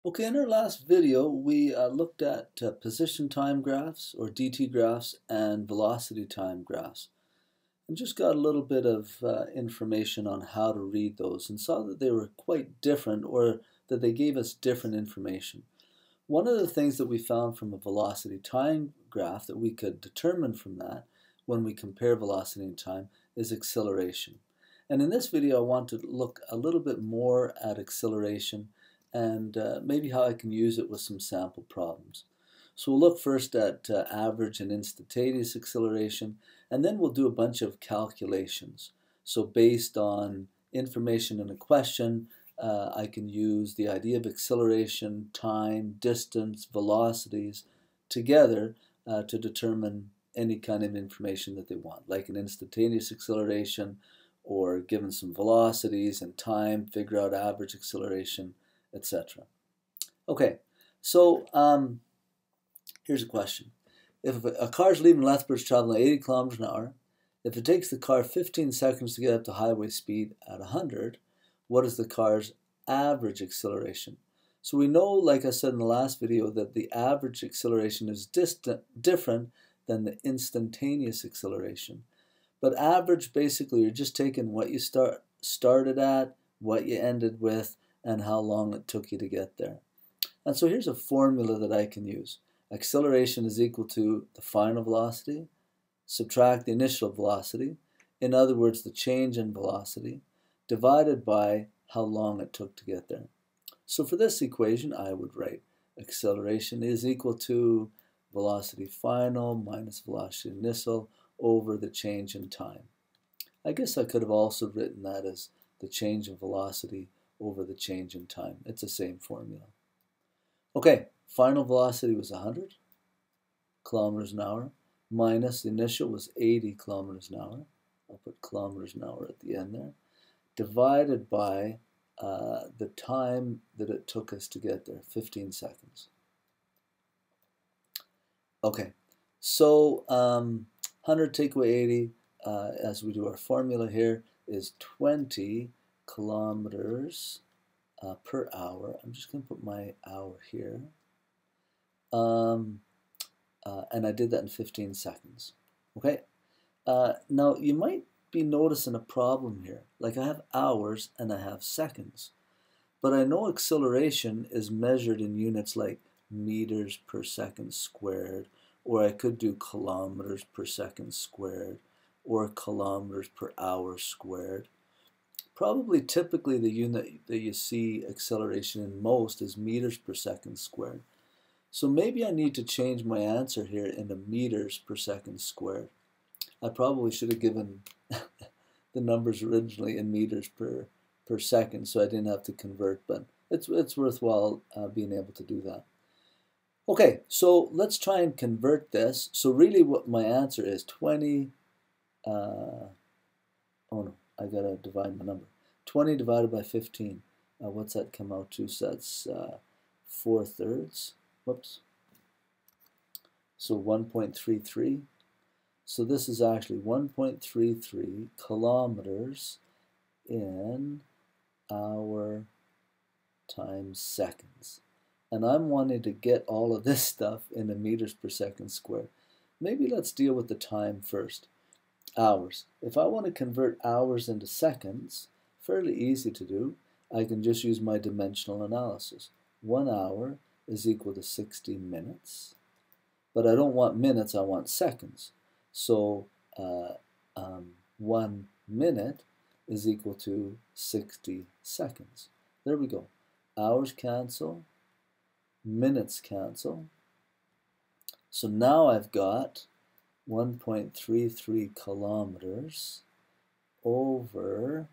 Okay, in our last video, we looked at position time graphs, or DT graphs, and velocity time graphs, and just got a little bit of information on how to read those, and saw that they were quite different, or that they gave us different information. One of the things that we found from a velocity time graph that we could determine from that when we compare velocity and time is acceleration. And in this video, I want to look a little bit more at acceleration and maybe how I can use it with some sample problems. So we'll look first at average and instantaneous acceleration, and then we'll do a bunch of calculations. So based on information in a question, I can use the idea of acceleration, time, distance, velocities together to determine any kind of information that they want, like an instantaneous acceleration, or given some velocities and time, figure out average acceleration, etc. Okay, so here's a question. If a car is leaving Lethbridge traveling 80 kilometers an hour, if it takes the car 15 seconds to get up to highway speed at 100, what is the car's average acceleration? So we know, like I said in the last video, that the average acceleration is different than the instantaneous acceleration. But average, basically, you're just taking what you started at, what you ended with, and how long it took you to get there. And so here's a formula that I can use. Acceleration is equal to the final velocity, subtract the initial velocity, in other words, the change in velocity, divided by how long it took to get there. So for this equation, I would write acceleration is equal to velocity final minus velocity initial over the change in time. I guess I could have also written that as the change in velocity over the change in time. It's the same formula. Okay, final velocity was 100 kilometers an hour, minus the initial was 80 kilometers an hour. I'll put kilometers an hour at the end there, divided by the time that it took us to get there, 15 seconds. Okay, so 100 take away 80, as we do our formula here, is 20 kilometers per hour. I'm just going to put my hour here. And I did that in 15 seconds. Okay. Now, you might be noticing a problem here. Like, I have hours and I have seconds. But I know acceleration is measured in units like meters per second squared, or I could do kilometers per second squared, or kilometers per hour squared. Probably typically the unit that you see acceleration in most is meters per second squared. So maybe I need to change my answer here into meters per second squared. I probably should have given the numbers originally in meters per second so I didn't have to convert, but it's worthwhile being able to do that. Okay, so let's try and convert this. So really what my answer is 20, oh no, I gotta divide my number. 20 divided by 15. What's that come out to? So that's 4/3. Whoops. So 1.33. So this is actually 1.33 kilometers in hour times seconds. And I'm wanting to get all of this stuff into meters per second squared. Maybe let's deal with the time first. Hours. If I want to convert hours into seconds, fairly easy to do. I can just use my dimensional analysis. 1 hour is equal to 60 minutes. But I don't want minutes, I want seconds. So 1 minute is equal to 60 seconds. There we go. Hours cancel, minutes cancel. So now I've got 1.33 kilometers over,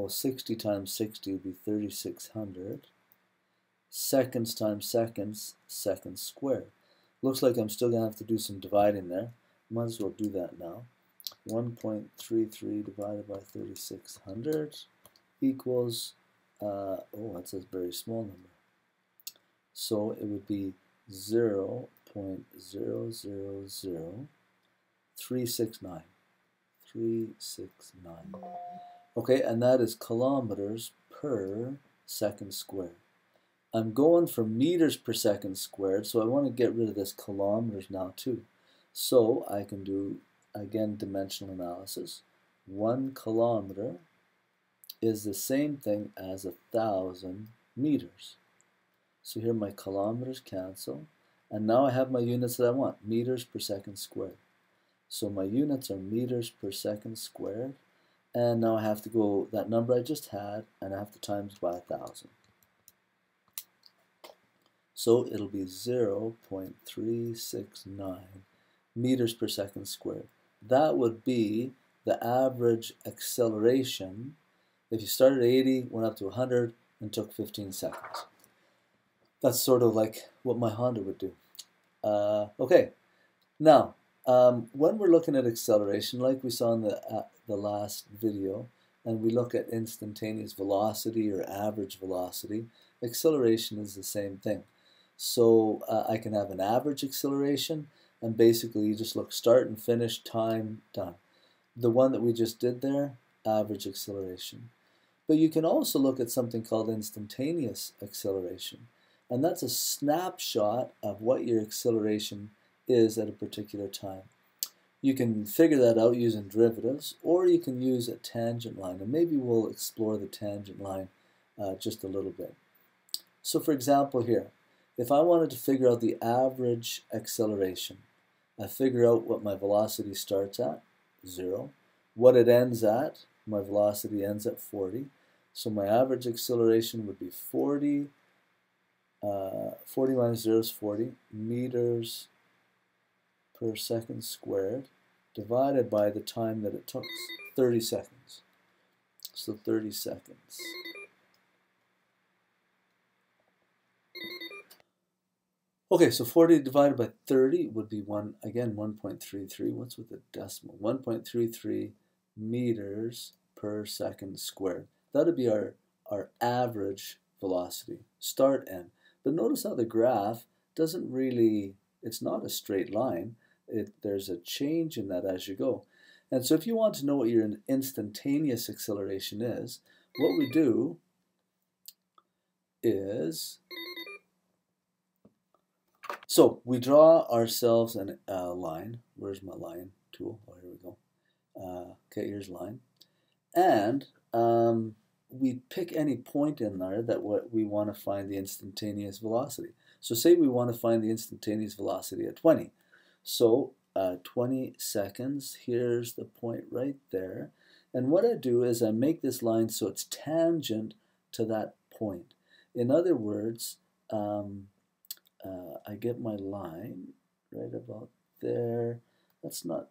60 times 60 would be 3,600. Seconds times seconds, seconds squared. Looks like I'm still going to have to do some dividing there. Might as well do that now. 1.33 divided by 3,600 equals, that's a very small number. So it would be 0.000369. 369. Okay, and that is kilometers per second squared. I'm going for meters per second squared, so I want to get rid of this kilometers now too. So I can do, again, dimensional analysis. 1 kilometer is the same thing as 1,000 meters. So here my kilometers cancel, and now I have my units that I want, meters per second squared. So my units are meters per second squared, and now I have to go, that number I just had, and I have to times by 1,000. So it'll be 0.369 meters per second squared. That would be the average acceleration if you started at 80, went up to 100, and took 15 seconds. That's sort of like what my Honda would do. Okay, now when we're looking at acceleration, like we saw in the last video, and we look at instantaneous velocity or average velocity, acceleration is the same thing. So I can have an average acceleration, and basically you just look start and finish, time, done. The one that we just did there, average acceleration. But you can also look at something called instantaneous acceleration, and that's a snapshot of what your acceleration is at a particular time. You can figure that out using derivatives, or you can use a tangent line, and maybe we'll explore the tangent line just a little bit. So for example here, if I wanted to figure out the average acceleration, I figure out what my velocity starts at, 0. What it ends at, my velocity ends at 40. So my average acceleration would be 40. 40 minus 0 is 40 meters per second squared divided by the time that it took, 30 seconds. So 30 seconds. Okay, so 40 divided by 30 would be 1.33. What's with the decimal? 1.33 meters per second squared. That would be our average velocity, start, end. But notice how the graph doesn't really, it's not a straight line. There's a change in that as you go. And so if you want to know what your instantaneous acceleration is, what we do is, so we draw ourselves a line. Where's my line tool? Oh, here we go. Okay, here's line. And we pick any point in there that we want to find the instantaneous velocity. So say we want to find the instantaneous velocity at 20. So 20 seconds, here's the point right there. And what I do is I make this line so it's tangent to that point. In other words, I get my line right about there. That's not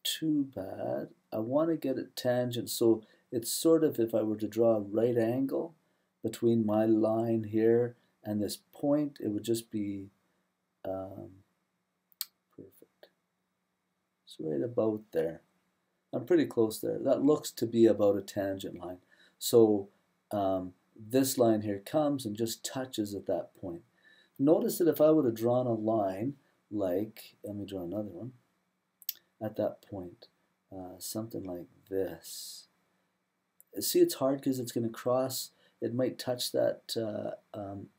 too bad. I want to get it tangent, so it's sort of, if I were to draw a right angle between my line here and this point, it would just be perfect. It's right about there. I'm pretty close there. That looks to be about a tangent line. So this line here comes and just touches at that point. Notice that if I would have drawn a line like, let me draw another one, at that point, something like this. See, it's hard because it's going to cross, it might touch that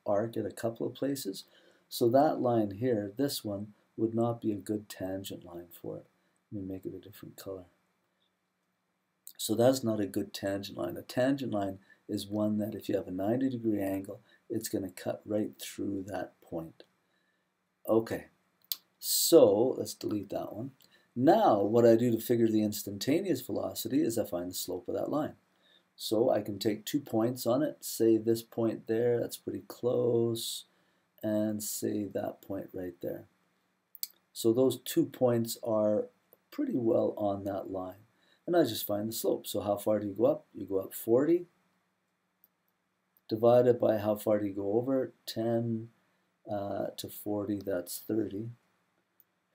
arc at a couple of places. So that line here, this one, would not be a good tangent line for it. Let me make it a different color. So that's not a good tangent line. A tangent line is one that if you have a 90-degree angle, it's going to cut right through that point. Okay, so let's delete that one. Now what I do to figure the instantaneous velocity is I find the slope of that line. So I can take 2 points on it, say this point there, that's pretty close, and say that point right there. So those 2 points are pretty well on that line. And I just find the slope. So how far do you go up? You go up 40, divided by how far do you go over? 10 to 40, that's 30.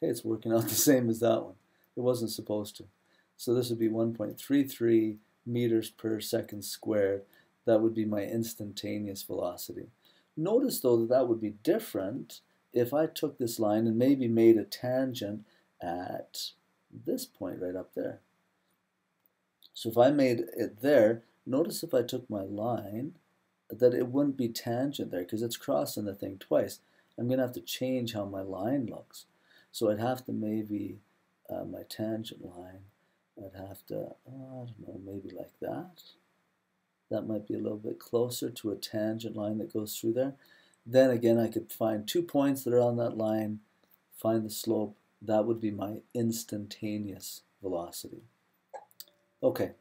Hey, it's working out the same as that one. It wasn't supposed to. So this would be 1.33 meters per second squared. That would be my instantaneous velocity. Notice though that would be different if I took this line and maybe made a tangent at this point right up there. So if I made it there, notice if I took my line that it wouldn't be tangent there because it's crossing the thing twice. I'm going to have to change how my line looks. So I'd have to maybe, my tangent line, I'd have to, I don't know, maybe like that. That might be a little bit closer to a tangent line that goes through there. Then again, I could find 2 points that are on that line, find the slope. That would be my instantaneous velocity. Okay,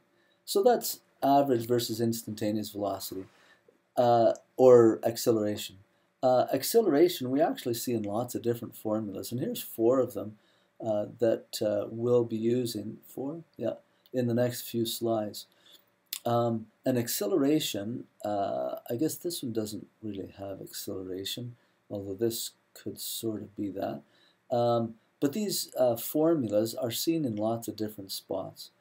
so that's average versus instantaneous velocity, or acceleration. Acceleration we actually see in lots of different formulas, and here's 4 of them that we'll be using in the next few slides. An acceleration, I guess this one doesn't really have acceleration, although this could sort of be that. But these formulas are seen in lots of different spots.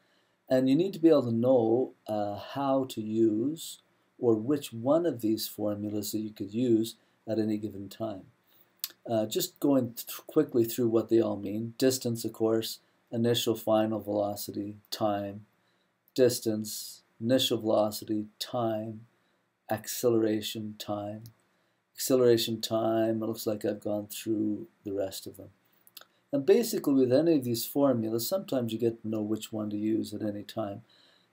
And you need to be able to know how to use, or which one of these formulas that you could use at any given time. Just going quickly through what they all mean. Distance, of course, initial final velocity, time, distance, initial velocity, time, acceleration, time. Acceleration, time, it looks like I've gone through the rest of them. And basically with any of these formulas, sometimes you get to know which one to use at any time.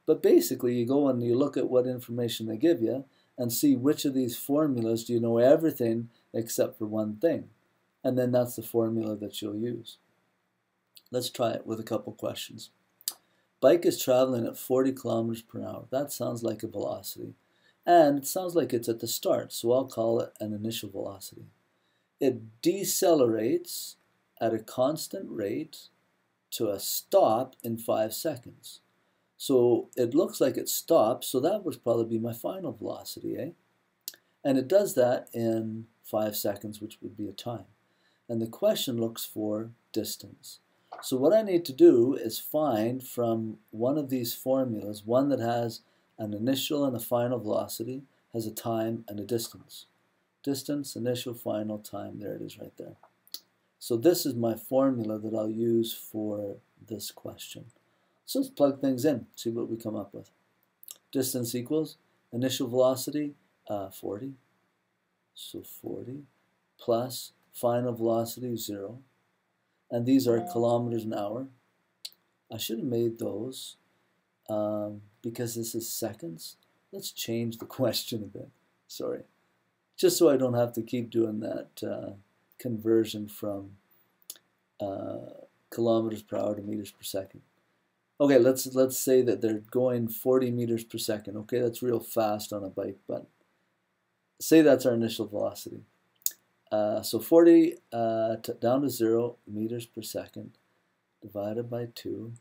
But basically you go and you look at what information they give you and see which of these formulas do you know everything except for one thing. And then that's the formula that you'll use. Let's try it with a couple questions. Bike is traveling at 40 kilometers per hour. That sounds like a velocity. And it sounds like it's at the start, so I'll call it an initial velocity. It decelerates at a constant rate to a stop in 5 seconds. So it looks like it stops, so that would probably be my final velocity, eh? And it does that in 5 seconds, which would be a time. And the question looks for distance. So what I need to do is find from one of these formulas, one that has an initial and a final velocity, has a time and a distance. Distance, initial, final, time, there it is right there. So this is my formula that I'll use for this question. So let's plug things in, see what we come up with. Distance equals initial velocity, 40. So 40 plus final velocity, 0. And these are kilometers an hour. I should have made those because this is seconds. Let's change the question a bit. Sorry. Just so I don't have to keep doing that conversion from kilometers per hour to meters per second. Okay, let's say that they're going 40 meters per second. Okay, that's real fast on a bike, but say that's our initial velocity. So 40 down to 0 meters per second divided by 2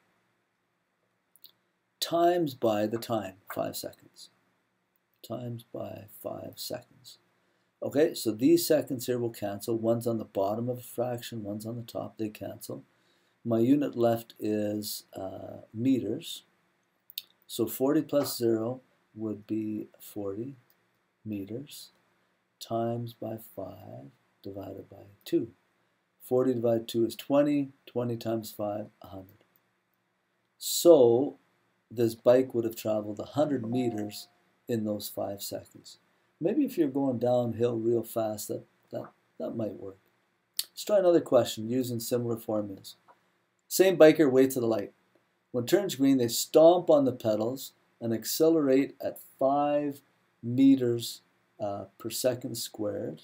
times by the time, 5 seconds. Times by 5 seconds. Okay, so these seconds here will cancel. One's on the bottom of a fraction, one's on the top, they cancel. My unit left is meters. So 40 plus 0 would be 40 meters times by 5 divided by 2. 40 divided 2 is 20. 20 times 5, 100. So this bike would have traveled 100 meters in those 5 seconds. Maybe if you're going downhill real fast, that might work. Let's try another question using similar formulas. Same biker waits at a light. When it turns green, they stomp on the pedals and accelerate at 5 meters per second squared.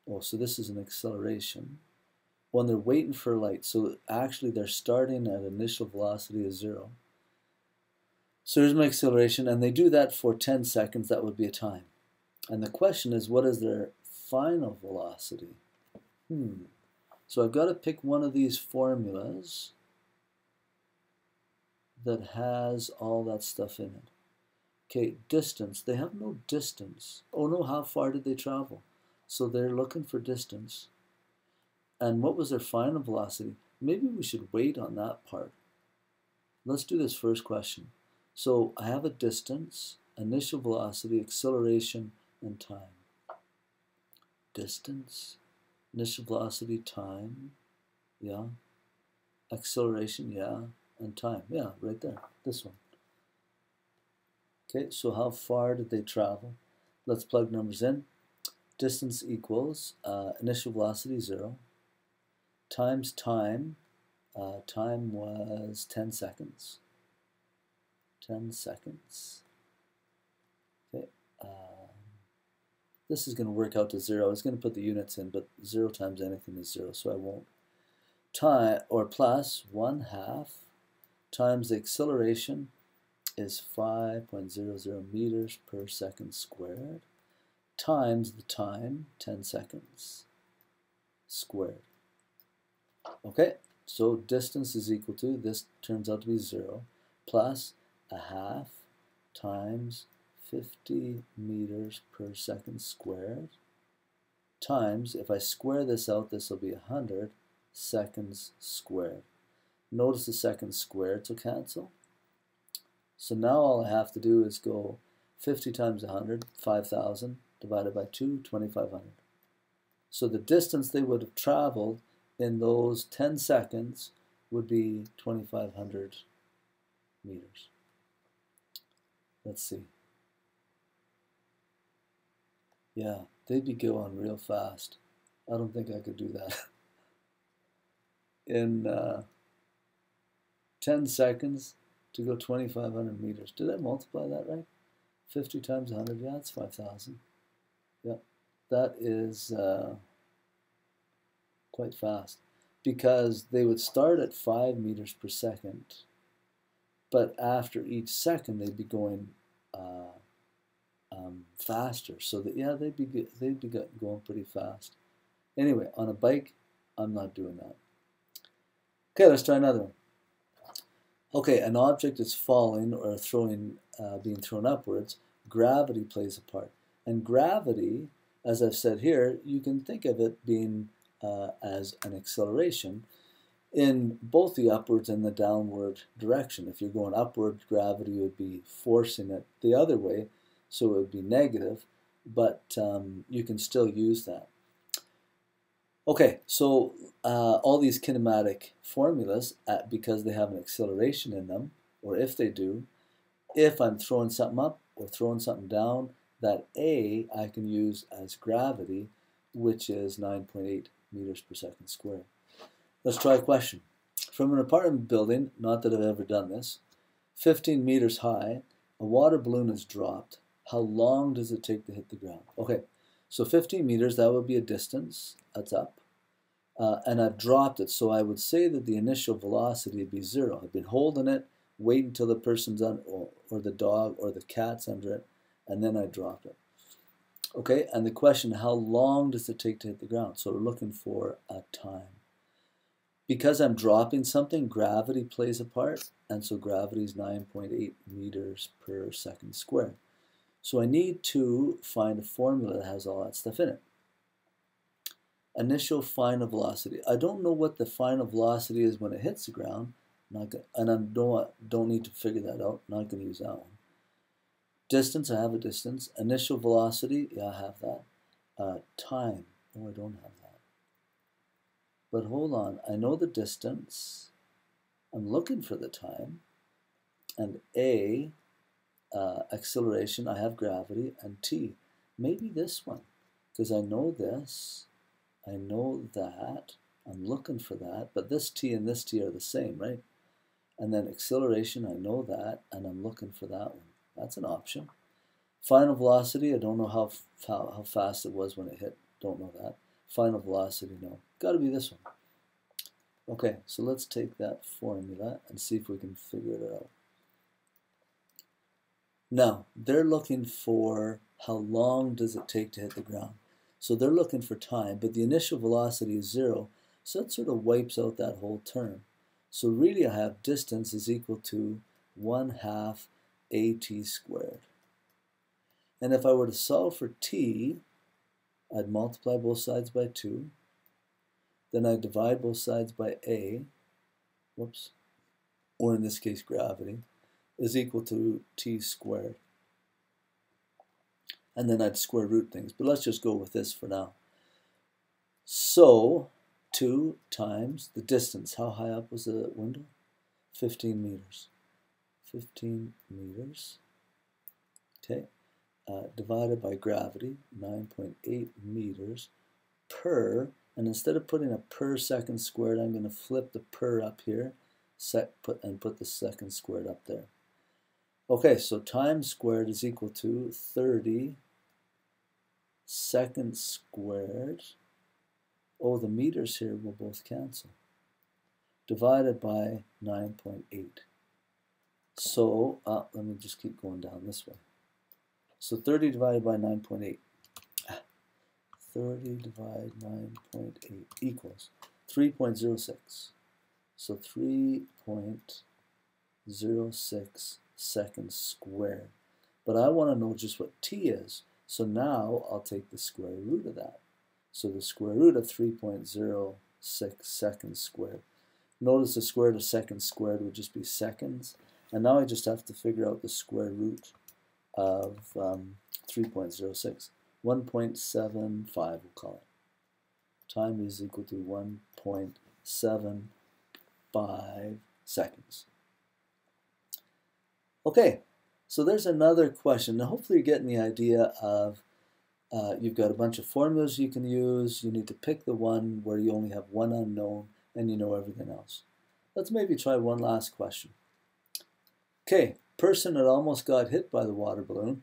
Oh, so this is an acceleration. When they're waiting for a light, so actually they're starting at initial velocity of 0. So here's my acceleration, and they do that for 10 seconds. That would be a time. And the question is, what is their final velocity? So I've got to pick one of these formulas that has all that stuff in it. Okay, distance. They have no distance. Oh no, how far did they travel? So they're looking for distance. And what was their final velocity? Maybe we should wait on that part. Let's do this first question. So I have a distance, initial velocity, acceleration, and time. Distance, initial velocity, time, yeah. Acceleration, yeah. And time, yeah, right there, this one. Okay, so how far did they travel? let's plug numbers in. Distance equals initial velocity 0 times time. Time was 10 seconds. 10 seconds. Okay. This is going to work out to 0. I was going to put the units in, but 0 times anything is 0, so I won't. Time, or plus 1/2 times the acceleration is 5.00 meters per second squared times the time, 10 seconds squared. Okay, so distance is equal to, this turns out to be 0, plus 1/2 times 50 meters per second squared times, if I square this out, this will be 100 seconds squared. Notice the seconds squared will cancel. So now all I have to do is go 50 times 100, 5,000, divided by 2, 2,500. So the distance they would have traveled in those 10 seconds would be 2,500 meters. Let's see. Yeah, they'd be going real fast. I don't think I could do that. In 10 seconds to go 2,500 meters. Did I multiply that right? 50 times 100, yeah, it's 5,000. Yeah, that is quite fast, because they would start at 5 meters per second, but after each second they'd be going faster. So that, yeah, they'd be going pretty fast. Anyway, on a bike, I'm not doing that. Okay, let's try another one. Okay, an object is falling or being thrown upwards. Gravity plays a part. And gravity, as I've said here, you can think of it being as an acceleration in both the upwards and the downward direction. If you're going upward, gravity would be forcing it the other way, so it would be negative, but you can still use that. Okay, so all these kinematic formulas, because they have an acceleration in them, or if they do, if I'm throwing something up or throwing something down, that A I can use as gravity, which is 9.8 meters per second squared. Let's try a question. From an apartment building, not that I've ever done this, 15 meters high, a water balloon is dropped. How long does it take to hit the ground? Okay, so 15 meters, that would be a distance, that's up. And I've dropped it, so I would say that the initial velocity would be 0. I've been holding it, wait until the person's on, or the dog or the cat's under it, and then I drop it. Okay, and the question, how long does it take to hit the ground? So we're looking for a time. Because I'm dropping something, gravity plays a part, and so gravity is 9.8 meters per second squared. So I need to find a formula that has all that stuff in it. Initial final velocity. I don't know what the final velocity is when it hits the ground, and I don't need to figure that out. I'm not going to use that one. Distance, I have a distance. Initial velocity, yeah, I have that. Time, oh, I don't have that. But hold on, I know the distance. I'm looking for the time. And A, acceleration, I have gravity. And T, maybe this one, because I know this. I know that. I'm looking for that. But this T and this T are the same, right? And then acceleration, I know that. And I'm looking for that one. That's an option. Final velocity, I don't know how fast it was when it hit. Don't know that. Final velocity, no. Got to be this one. Okay, so let's take that formula and see if we can figure it out. Now, they're looking for how long does it take to hit the ground. So they're looking for time, but the initial velocity is 0, so that sort of wipes out that whole term. So really I have distance is equal to 1/2 AT squared. And if I were to solve for t, I'd multiply both sides by 2. Then I'd divide both sides by a, whoops, or in this case gravity, is equal to t squared. And then I'd square root things, but let's just go with this for now. So 2 times the distance. How high up was the window? 15 meters. 15 meters. Okay. divided by gravity, 9.8 meters per, and instead of putting a per second squared, I'm going to flip the per up here, put the second squared up there. Okay, so time squared is equal to 30 seconds squared. Oh, the meters here will both cancel. Divided by 9.8. So, let me just keep going down this way. So 30 divided by 9.8. 30 divided 9.8 equals 3.06. So 3.06 seconds squared. But I want to know just what t is. So now I'll take the square root of that. So the square root of 3.06 seconds squared. Notice the square root of seconds squared would just be seconds. And now I just have to figure out the square root of 3.06. 1.75 we'll call it. Time is equal to 1.75 seconds. Okay, so there's another question. Now hopefully you're getting the idea of you've got a bunch of formulas you can use. You need to pick the one where you only have one unknown and you know everything else. Let's maybe try one last question. Okay, person that almost got hit by the water balloon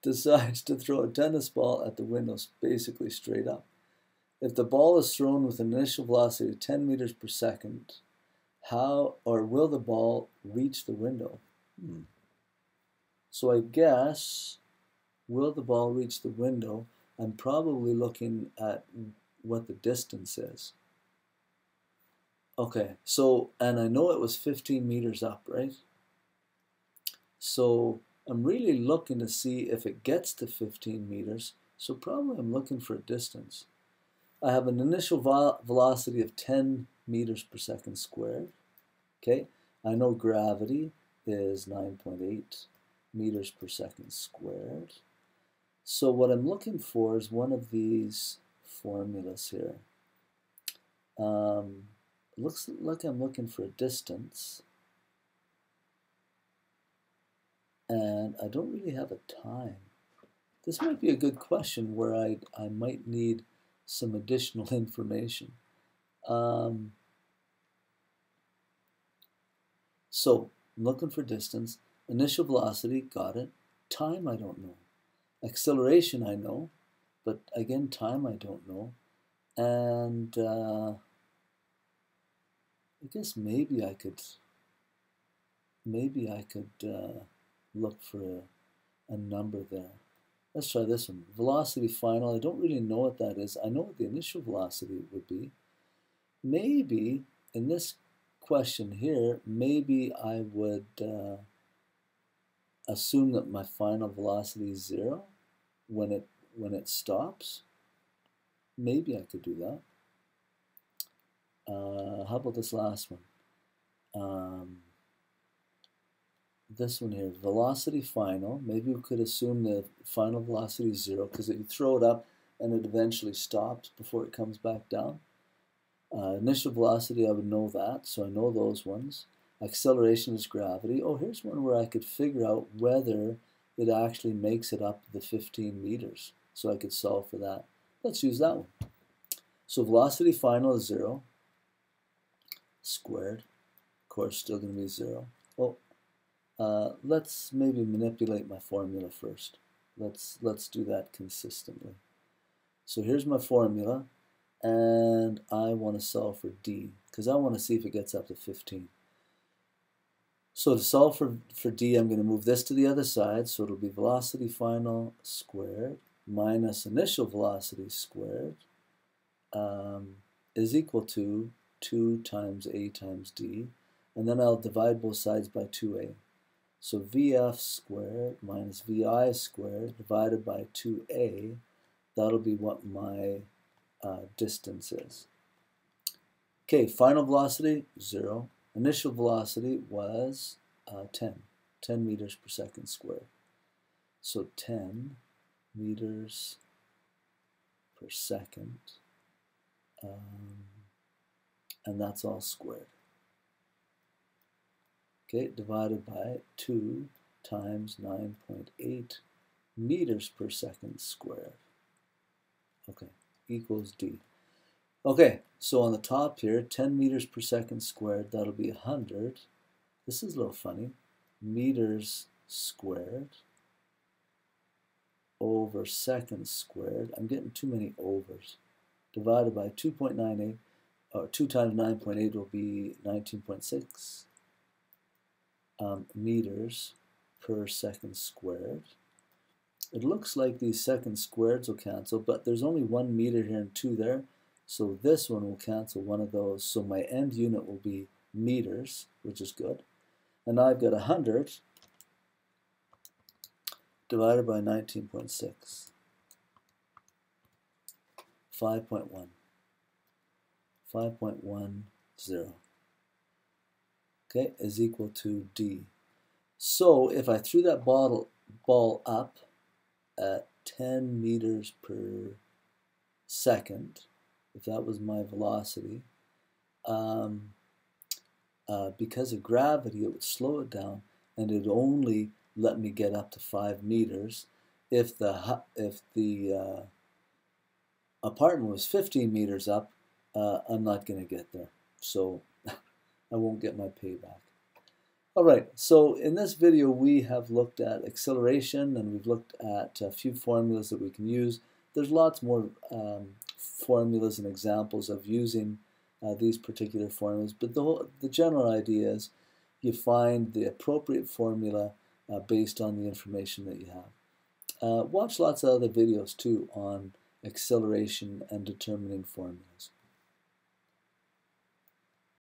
decides to throw a tennis ball at the windows, basically straight up. If the ball is thrown with an initial velocity of 10 meters per second, how or will the ball reach the window? So I guess, will the ball reach the window? I'm probably looking at what the distance is. Okay, so, and I know it was 15 meters up, right? So I'm really looking to see if it gets to 15 meters, so probably I'm looking for a distance. I have an initial velocity of 10 meters per second squared. Okay, I know gravity is 9.8 meters per second squared. So what I'm looking for is one of these formulas here. Looks like I'm looking for a distance. And I don't really have a time. This might be a good question where I might need some additional information. So, I'm looking for distance. Initial velocity, got it. Time, I don't know. Acceleration, I know. But again, time, I don't know. And I guess maybe I could look for a number there. Let's try this one. Velocity final, I don't really know what that is. I know what the initial velocity would be. Maybe, in this question here, maybe I would assume that my final velocity is 0 when it stops. Maybe I could do that. How about this last one? This one here, velocity final. Maybe we could assume the final velocity is 0 because if you throw it up and it eventually stops before it comes back down. Initial velocity, I would know that, so I know those ones. Acceleration is gravity. Oh, here's one where I could figure out whether it actually makes it up the 15 meters. So I could solve for that. Let's use that one. So velocity final is 0 squared. Of course, still going to be 0. Oh, let's maybe manipulate my formula first. Let's do that consistently. So here's my formula, and I want to solve for d because I want to see if it gets up to 15. So to solve for d, I'm going to move this to the other side, so it'll be velocity final squared minus initial velocity squared is equal to 2 times a times d, and then I'll divide both sides by 2a. So Vf squared minus Vi squared divided by 2a, that'll be what my distance is. Okay, final velocity, 0. Initial velocity was 10 meters per second squared. So 10 meters per second, and that's all squared. Okay, divided by 2 times 9.8 meters per second squared. Okay, equals d. Okay, so on the top here, 10 meters per second squared, that'll be 100. This is a little funny. Meters squared over seconds squared. I'm getting too many overs. Divided by 2.98, or 2 times 9.8 will be 19.6 meters per second squared. It looks like these second squareds will cancel, but there's only 1 meter here and 2 there, so this one will cancel one of those. So my end unit will be meters, which is good. And now I've got 100 divided by 19.6. 5.1. 5.10. Okay, is equal to D. So if I threw that ball up at 10 meters per second, if that was my velocity, because of gravity, it would slow it down, and it would only let me get up to 5 meters. If the apartment was 15 meters up, I'm not going to get there, so I won't get my payback. All right, so in this video we have looked at acceleration, and we've looked at a few formulas that we can use. There's lots more formulas and examples of using these particular formulas, but the general idea is you find the appropriate formula based on the information that you have. Watch lots of other videos too on acceleration and determining formulas.